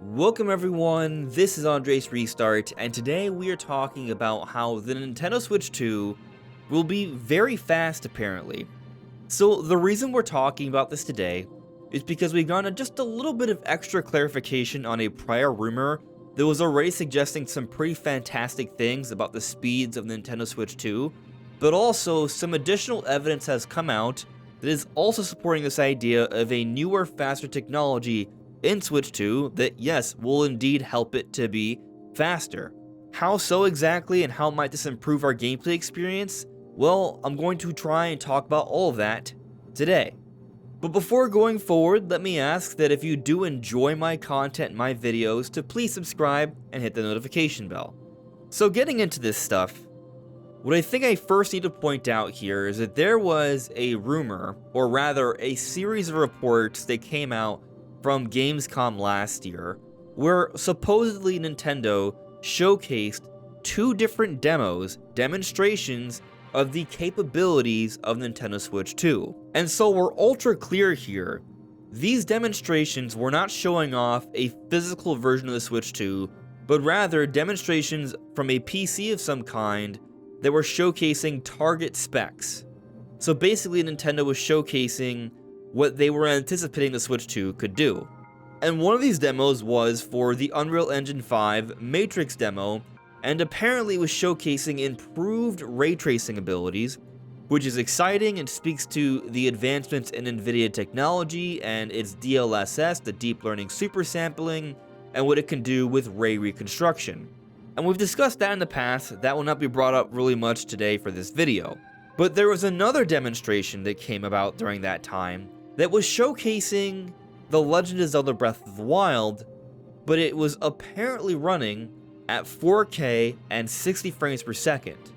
Welcome everyone, this is Andres Restart, and today we are talking about how the Nintendo Switch 2 will be very fast apparently. So the reason we're talking about this today is because we've gotten just a little bit of extra clarification on a prior rumor that was already suggesting some pretty fantastic things about the speeds of the Nintendo Switch 2, but also some additional evidence has come out that is also supporting this idea of a newer, faster technology in Switch 2 that, yes, will indeed help it to be faster. How so exactly, and how might this improve our gameplay experience? Well, I'm going to try and talk about all of that today. But before going forward, let me ask that if you do enjoy my content and my videos, to please subscribe and hit the notification bell. So getting into this stuff, what I think I first need to point out here is that there was a rumor, or rather a series of reports that came out from Gamescom last year, where supposedly Nintendo showcased two different demonstrations of the capabilities of Nintendo Switch 2. And so we're ultra clear here, these demonstrations were not showing off a physical version of the Switch 2, but rather demonstrations from a PC of some kind that were showcasing target specs. So basically Nintendo was showcasing what they were anticipating the Switch 2 could do. And one of these demos was for the Unreal Engine 5 Matrix demo, and apparently was showcasing improved ray tracing abilities, which is exciting and speaks to the advancements in NVIDIA technology and its DLSS, the Deep Learning Super Sampling, and what it can do with ray reconstruction. And we've discussed that in the past, that will not be brought up really much today for this video. But there was another demonstration that came about during that time that was showcasing The Legend of Zelda Breath of the Wild, but it was apparently running at 4K and 60 frames per second,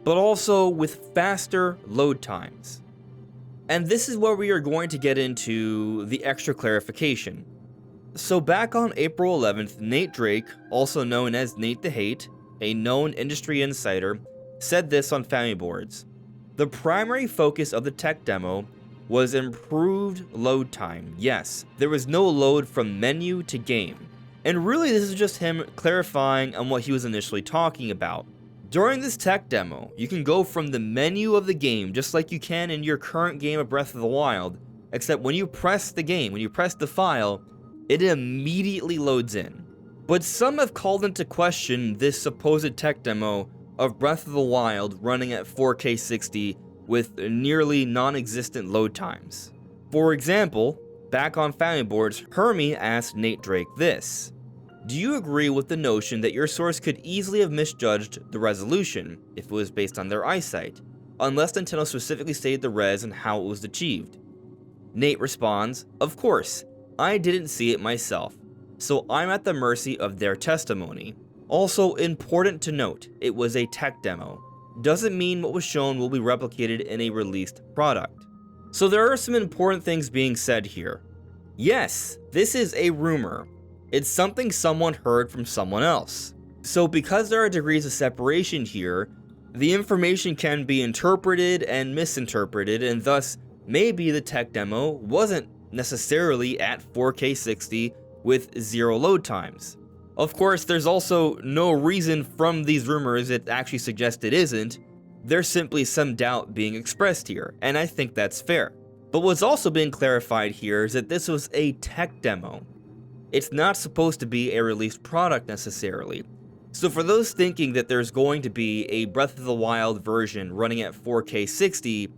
but also with faster load times. And this is where we are going to get into the extra clarification. So back on April 11th, Nate Drake, also known as Nate the Hate, a known industry insider, said this on Family Boards. The primary focus of the tech demo was improved load time. Yes, there was no load from menu to game. And really this is just him clarifying on what he was initially talking about. During this tech demo, you can go from the menu of the game just like you can in your current game of Breath of the Wild, except when you press the game, when you press the file, it immediately loads in. But some have called into question this supposed tech demo of Breath of the Wild running at 4K 60 with nearly non-existent load times. For example, back on Family Boards, Hermie asked Nate Drake this: do you agree with the notion that your source could easily have misjudged the resolution if it was based on their eyesight, unless Nintendo specifically stated the res and how it was achieved? Nate responds, of course, I didn't see it myself, so I'm at the mercy of their testimony. Also important to note, it was a tech demo. Doesn't mean what was shown will be replicated in a released product. So there are some important things being said here. Yes, this is a rumor. It's something someone heard from someone else. So because there are degrees of separation here, the information can be interpreted and misinterpreted, and thus maybe the tech demo wasn't necessarily at 4K 60 with zero load times. Of course, there's also no reason from these rumors that actually suggest it isn't. There's simply some doubt being expressed here, and I think that's fair. But what's also being clarified here is that this was a tech demo. It's not supposed to be a released product necessarily. So for those thinking that there's going to be a Breath of the Wild version running at 4K 60,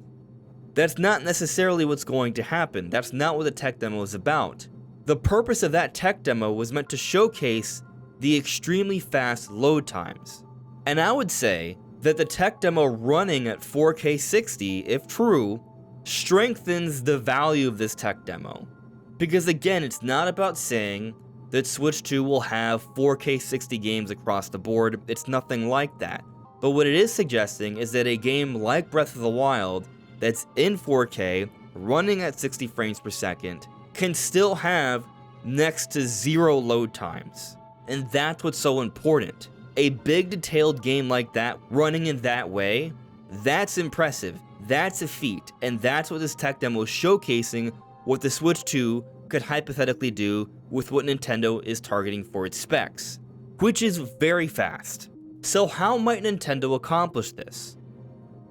that's not necessarily what's going to happen. That's not what the tech demo is about. The purpose of that tech demo was meant to showcase the extremely fast load times. And I would say that the tech demo running at 4K 60, if true, strengthens the value of this tech demo. Because again, it's not about saying that Switch 2 will have 4K 60 games across the board. It's nothing like that. But what it is suggesting is that a game like Breath of the Wild that's in 4K, running at 60 frames per second, can still have next to zero load times. And that's what's so important. A big detailed game like that running in that way, that's impressive. That's a feat, and that's what this tech demo is showcasing what the Switch 2 could hypothetically do with what Nintendo is targeting for its specs, which is very fast. So how might Nintendo accomplish this?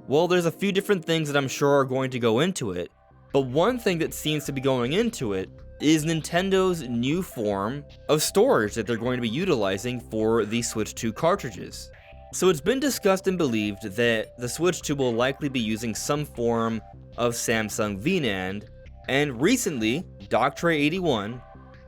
Well, there's a few different things that I'm sure are going to go into it, but one thing that seems to be going into it is Nintendo's new form of storage that they're going to be utilizing for the Switch 2 cartridges. So it's been discussed and believed that the Switch 2 will likely be using some form of Samsung V-NAND, and recently, Doctray81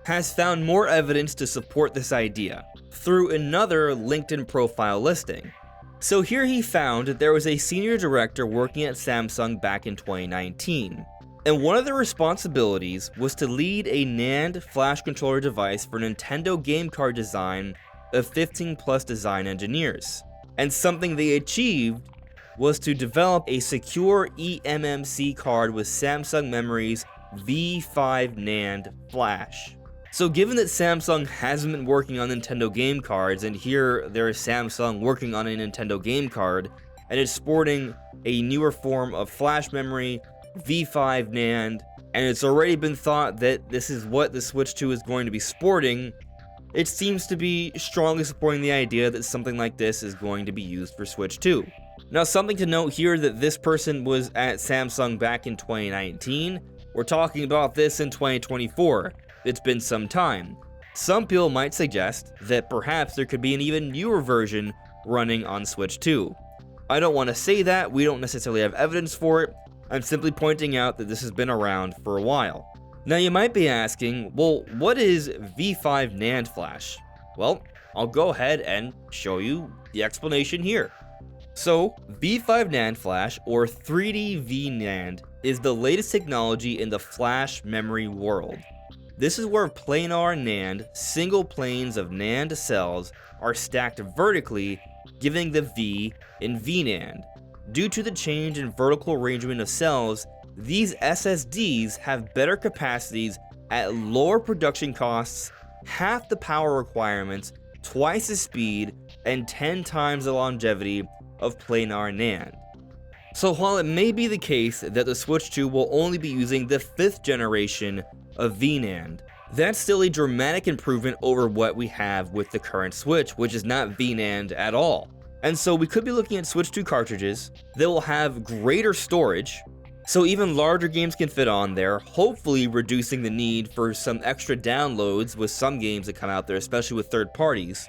has found more evidence to support this idea through another LinkedIn profile listing. So here he found that there was a senior director working at Samsung back in 2019. And one of their responsibilities was to lead a NAND flash controller device for Nintendo game card design of 15 plus design engineers. And something they achieved was to develop a secure eMMC card with Samsung Memory's V5 NAND flash. So given that Samsung hasn't been working on Nintendo game cards, and here there is Samsung working on a Nintendo game card, and it's sporting a newer form of flash memory, V5 NAND, and it's already been thought that this is what the Switch 2 is going to be sporting, it seems to be strongly supporting the idea that something like this is going to be used for Switch 2. Now, something to note here that this person was at Samsung back in 2019. We're talking about this in 2024. It's been some time. Some people might suggest that perhaps there could be an even newer version running on Switch 2. I don't want to say that, we don't necessarily have evidence for it. I'm simply pointing out that this has been around for a while. Now you might be asking, well, what is V5 NAND flash? Well, I'll go ahead and show you the explanation here. So, V5 NAND flash, or 3D V-NAND, is the latest technology in the flash memory world. This is where planar NAND, single planes of NAND cells, are stacked vertically, giving the V in V-NAND. Due to the change in vertical arrangement of cells, these SSDs have better capacities at lower production costs, half the power requirements, twice the speed, and 10 times the longevity of planar NAND. So while it may be the case that the Switch 2 will only be using the 5th generation of V-NAND, that's still a dramatic improvement over what we have with the current Switch, which is not V-NAND at all. And so we could be looking at Switch 2 cartridges that will have greater storage, so even larger games can fit on there, hopefully reducing the need for some extra downloads with some games that come out there, especially with third parties.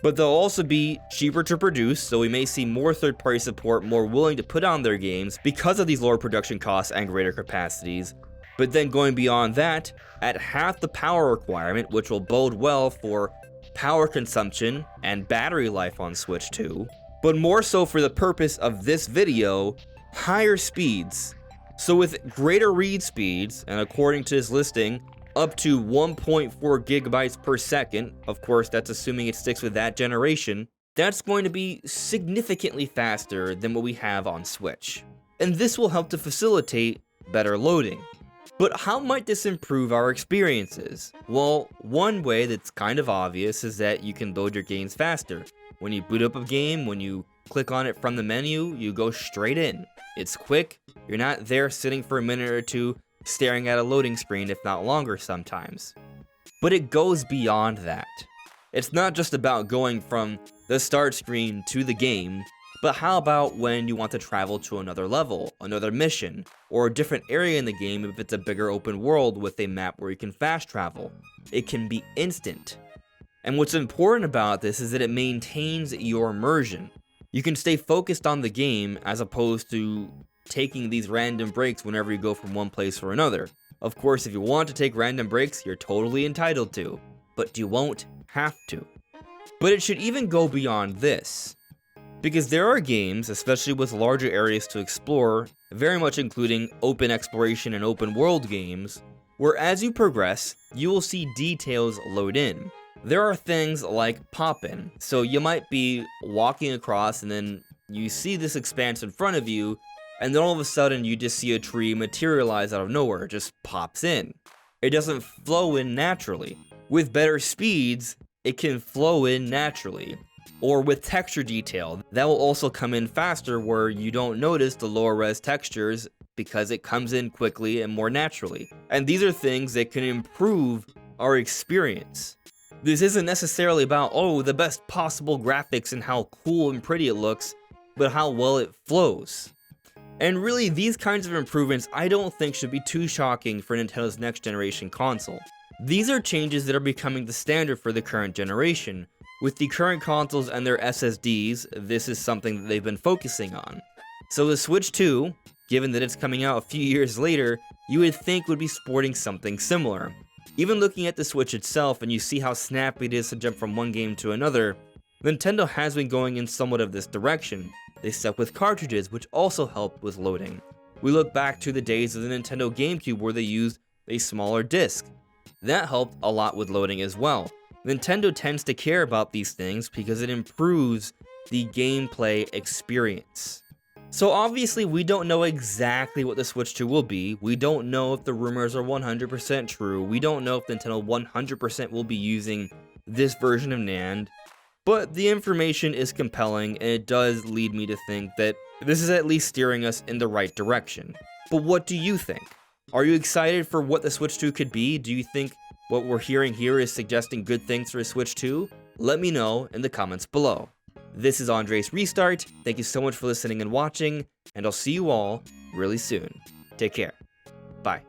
But they'll also be cheaper to produce, so we may see more third-party support more willing to put on their games because of these lower production costs and greater capacities. But then going beyond that, at half the power requirement, which will bode well for power consumption and battery life on Switch 2, but more so for the purpose of this video, higher speeds. So with greater read speeds, and according to this listing, up to 1.4 gigabytes per second, of course that's assuming it sticks with that generation, that's going to be significantly faster than what we have on Switch. And this will help to facilitate better loading. But how might this improve our experiences? Well, one way that's kind of obvious is that you can load your games faster. When you boot up a game, when you click on it from the menu, you go straight in. It's quick, you're not there sitting for a minute or two staring at a loading screen, if not longer sometimes. But it goes beyond that. It's not just about going from the start screen to the game, but how about when you want to travel to another level, another mission, or a different area in the game if it's a bigger open world with a map where you can fast travel? It can be instant. And what's important about this is that it maintains your immersion. You can stay focused on the game as opposed to taking these random breaks whenever you go from one place or another. Of course, if you want to take random breaks, you're totally entitled to, but you won't have to. But it should even go beyond this, because there are games, especially with larger areas to explore, very much including open exploration and open world games, where as you progress, you will see details load in. There are things like pop-in, so you might be walking across and then you see this expanse in front of you, and then all of a sudden you just see a tree materialize out of nowhere. It just pops in. It doesn't flow in naturally. With better speeds, it can flow in naturally. Or with texture detail, that will also come in faster where you don't notice the lower res textures because it comes in quickly and more naturally. And these are things that can improve our experience. This isn't necessarily about, oh, the best possible graphics and how cool and pretty it looks, but how well it flows. And really, these kinds of improvements I don't think should be too shocking for Nintendo's next generation console. These are changes that are becoming the standard for the current generation. With the current consoles and their SSDs, this is something that they've been focusing on. So the Switch 2, given that it's coming out a few years later, you would think would be sporting something similar. Even looking at the Switch itself and you see how snappy it is to jump from one game to another, Nintendo has been going in somewhat of this direction. They stuck with cartridges, which also help with loading. We look back to the days of the Nintendo GameCube where they used a smaller disc. That helped a lot with loading as well. Nintendo tends to care about these things because it improves the gameplay experience. So obviously we don't know exactly what the Switch 2 will be. We don't know if the rumors are 100% true. We don't know if Nintendo 100% will be using this version of NAND. But the information is compelling, and it does lead me to think that this is at least steering us in the right direction. But what do you think? Are you excited for what the Switch 2 could be? Do you think what we're hearing here is suggesting good things for a Switch 2? Let me know in the comments below. This is Andres Restart. Thank you so much for listening and watching, and I'll see you all really soon. Take care. Bye.